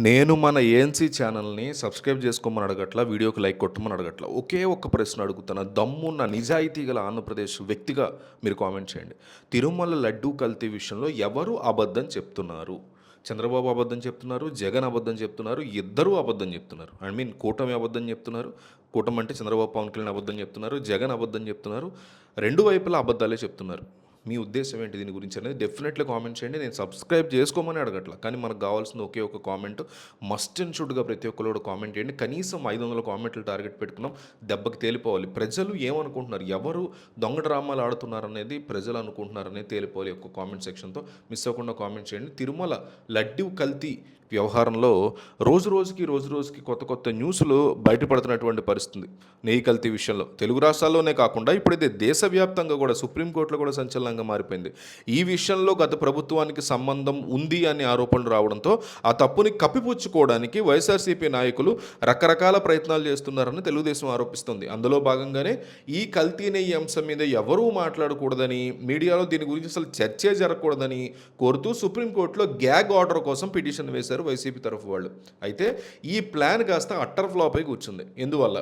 నేను మన ఏఎన్సీ ఛానల్‌ని సబ్స్క్రైబ్ చేసుకోమని అడగట్లా, వీడియోకి లైక్ కొట్టమని అడగట్లా. ఒకే ఒక్క ప్రశ్న అడుగుతున్నా. దమ్మున్న నిజాయితీ గల ఆంధ్రప్రదేశ్ వ్యక్తిగా మీరు కామెంట్ చేయండి. తిరుమల లడ్డూ కల్తీ విషయంలో ఎవరు అబద్ధం చెప్తున్నారు? చంద్రబాబు అబద్ధం చెప్తున్నారు, జగన్ అబద్ధం చెప్తున్నారు, ఇద్దరూ అబద్ధం చెప్తున్నారు. ఐ మీన్ కూటమి అబద్ధం చెప్తున్నారు. కూటమి అంటే చంద్రబాబు, పవన్ కళ్యాణ్ అబద్ధం చెప్తున్నారు, జగన్ అబద్ధం చెప్తున్నారు. రెండు వైపులా అబద్ధాలే చెప్తున్నారు. మీ ఉద్దేశం ఏంటి దీని గురించి అనేది డెఫినెట్లీ కామెంట్ చేయండి. నేను సబ్స్క్రైబ్ చేసుకోమని అడగట్లా, కానీ మనకు కావాల్సిన ఒకే ఒక కామెంట్ మస్ట్ అండ్ షుడ్గా ప్రతి ఒక్కరు కూడా కామెంట్ చేయండి. కనీసం 500 కామెంట్లు టార్గెట్ పెట్టుకున్నాం. దెబ్బకి తేలిపోవాలి. ప్రజలు ఏమనుకుంటున్నారు, ఎవరు దొంగ డ్రామాలు ఆడుతున్నారు అనేది ప్రజలు అనుకుంటున్నారనేది తేలిపోవాలి. ఒక్క కామెంట్ సెక్షన్తో మిస్ అవ్వకుండా కామెంట్ చేయండి. తిరుమల లడ్డూ కల్తీ వ్యవహారంలో రోజు రోజుకి కొత్త కొత్త న్యూస్లు బయటపడుతున్నటువంటి పరిస్థితి. నెయ్యి కల్తీ విషయంలో తెలుగు రాష్ట్రాల్లోనే కాకుండా ఇప్పుడైతే దేశవ్యాప్తంగా కూడా సుప్రీంకోర్టులో కూడా సంచలనంగా మారిపోయింది. ఈ విషయంలో గత ప్రభుత్వానికి సంబంధం ఉంది అనే ఆరోపణలు రావడంతో ఆ తప్పుని కప్పిపుచ్చుకోవడానికి వైఎస్ఆర్సీపీ నాయకులు రకరకాల ప్రయత్నాలు చేస్తున్నారని తెలుగుదేశం ఆరోపిస్తుంది. అందులో భాగంగానే ఈ కల్తీ నెయ్యి అంశం మీద ఎవరూ మాట్లాడకూడదని, మీడియాలో దీని గురించి అసలు చర్చే జరగకూడదని కోరుతూ సుప్రీంకోర్టులో గ్యాగ్ ఆర్డర్ కోసం పిటిషన్ వేశారు వైసీపీ తరఫు వాళ్ళు. అయితే ఈ ప్లాన్ కాస్త అట్టర్ ఫ్లాప్ అయి కూర్చుంది. ఎందువల్ల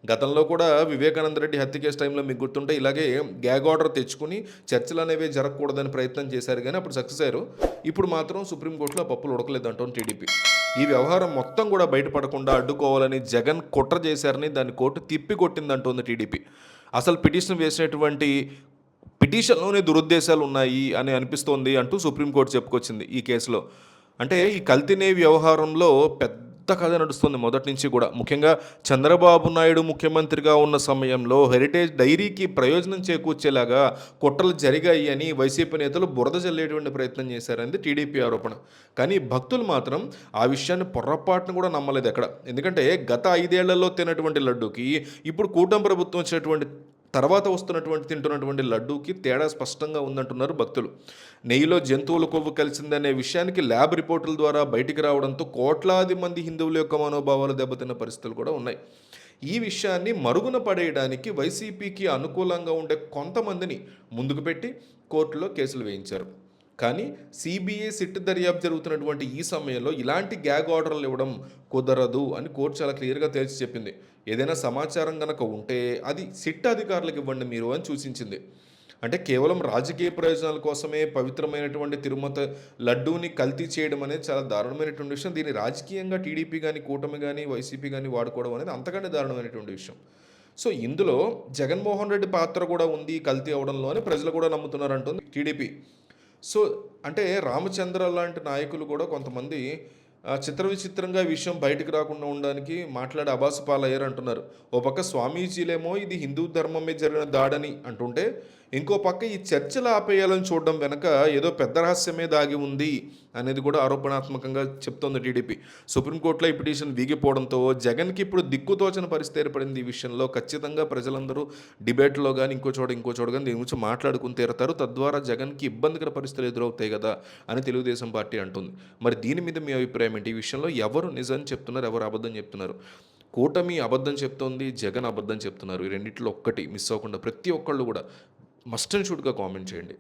గతంలో కూడా వివేకానంద రెడ్డి హత్య కేసు టైంలో మీకు గుర్తుంటే ఇలాగే గ్యాగ్ ఆర్డర్ తెచ్చుకుని చర్చలు అనేవి జరగకూడదని ప్రయత్నం చేశారు, కానీ అప్పుడు సక్సెస్ అయ్యారు. ఇప్పుడు మాత్రం సుప్రీంకోర్టులో పప్పులు ఉడకలేదు అంటోంది టీడీపీ. ఈ వ్యవహారం మొత్తం కూడా బయటపడకుండా అడ్డుకోవాలని జగన్ కుట్ర చేశారని దాన్ని కోర్టు తిప్పి కొట్టిందంటోంది టీడీపీ. అసలు పిటిషన్ వేసినటువంటి పిటిషన్లోనే దురుద్దేశాలు ఉన్నాయి అని అనిపిస్తోంది అంటూ సుప్రీంకోర్టు చెప్పుకొచ్చింది ఈ కేసులో. అంటే ఈ కల్తీ వ్యవహారంలో పెద్ద కథ నడుస్తుంది మొదటి నుంచి కూడా. ముఖ్యంగా చంద్రబాబు నాయుడు ముఖ్యమంత్రిగా ఉన్న సమయంలో హెరిటేజ్ డైరీకి ప్రయోజనం చేకూర్చేలాగా కుట్రలు జరిగాయి అని వైసీపీ నేతలు బురద జల్లేటువంటి ప్రయత్నం చేశారనేది టీడీపీ ఆరోపణ. కానీ భక్తులు మాత్రం ఆ విషయాన్ని పొరపాటును కూడా నమ్మలేదు ఎక్కడ. ఎందుకంటే గత 5 ఏళ్లలో తినటువంటి లడ్డూకి ఇప్పుడు కూటమి ప్రభుత్వం వచ్చినటువంటి తర్వాత తింటున్నటువంటి లడ్డూకి తేడా స్పష్టంగా ఉందంటున్నారు భక్తులు. నెయ్యిలో జంతువుల కొవ్వు కలిసిందనే విషయానికి ల్యాబ్ రిపోర్టుల ద్వారా బయటికి రావడంతో కోట్లాది మంది హిందువుల యొక్క మనోభావాలు దెబ్బతిన్న పరిస్థితులు కూడా ఉన్నాయి. ఈ విషయాన్ని మరుగున పడేయడానికి వైసీపీకి అనుకూలంగా ఉండే కొంతమందిని ముందుకు పెట్టి కోర్టులో కేసులు వేయించారు. కానీ సిబిఐ సిట్ దర్యాప్తు జరుగుతున్నటువంటి ఈ సమయంలో ఇలాంటి గ్యాగ్ ఆర్డర్లు ఇవ్వడం కుదరదు అని కోర్టు చాలా క్లియర్గా తేల్చి చెప్పింది. ఏదైనా సమాచారం కనుక ఉంటే అది సిట్ అధికారులకు ఇవ్వండి మీరు అని సూచించింది. అంటే కేవలం రాజకీయ ప్రయోజనాల కోసమే పవిత్రమైనటువంటి తిరుమల లడ్డూని కల్తీ చేయడం అనేది చాలా దారుణమైనటువంటి విషయం. దీన్ని రాజకీయంగా టీడీపీ కానీ, కూటమి కానీ, వైసీపీ కానీ వాడుకోవడం అనేది అంతకంటే దారుణమైనటువంటి విషయం. సో ఇందులో జగన్మోహన్ రెడ్డి పాత్ర కూడా ఉంది కల్తీ అవడంలో అని ప్రజలు కూడా నమ్ముతున్నారంటుంది టీడీపీ. సో అంటే రామచంద్ర లాంటి నాయకులు కూడా కొంతమంది చిత్ర విచిత్రంగా ఈ విషయం బయటకు రాకుండా ఉండడానికి మాట్లాడే అబాసు పాలయ్యారు అంటున్నారు. ఓ పక్క స్వామీజీలేమో ఇది హిందూ ధర్మం మీద జరిగిన దాడని అంటుంటే, ఇంకో పక్క ఈ చర్చలు ఆపేయాలని చూడడం వెనక ఏదో పెద్ద రహస్యమే దాగి ఉంది అనేది కూడా ఆరోపణాత్మకంగా చెప్తోంది టీడీపీ. సుప్రీంకోర్టులో ఈ పిటిషన్ వీగిపోవడంతో జగన్కి ఇప్పుడు దిక్కుతోచని పరిస్థితి ఏర్పడింది. ఈ విషయంలో ఖచ్చితంగా ప్రజలందరూ డిబేట్లో కానీ ఇంకో చోట కానీ దీని గురించి మాట్లాడుకుని తీరతారు. తద్వారా జగన్కి ఇబ్బందికర పరిస్థితులు ఎదురవుతాయి కదా అని తెలుగుదేశం పార్టీ అంటుంది. మరి దీని మీద మీ అభిప్రాయం ఏంటి? ఈ విషయంలో ఎవరు నిజం చెప్తున్నారు, ఎవరు అబద్ధం చెప్తున్నారు? కూటమి అబద్ధం చెప్తోంది, జగన్ అబద్ధం చెప్తున్నారు. ఈ రెండిట్లో ఒక్కటి మిస్ అవ్వకుండా ప్రతి ఒక్కళ్ళు కూడా మస్ట్ అండ్ షుడ్గా కామెంట్ చేయండి.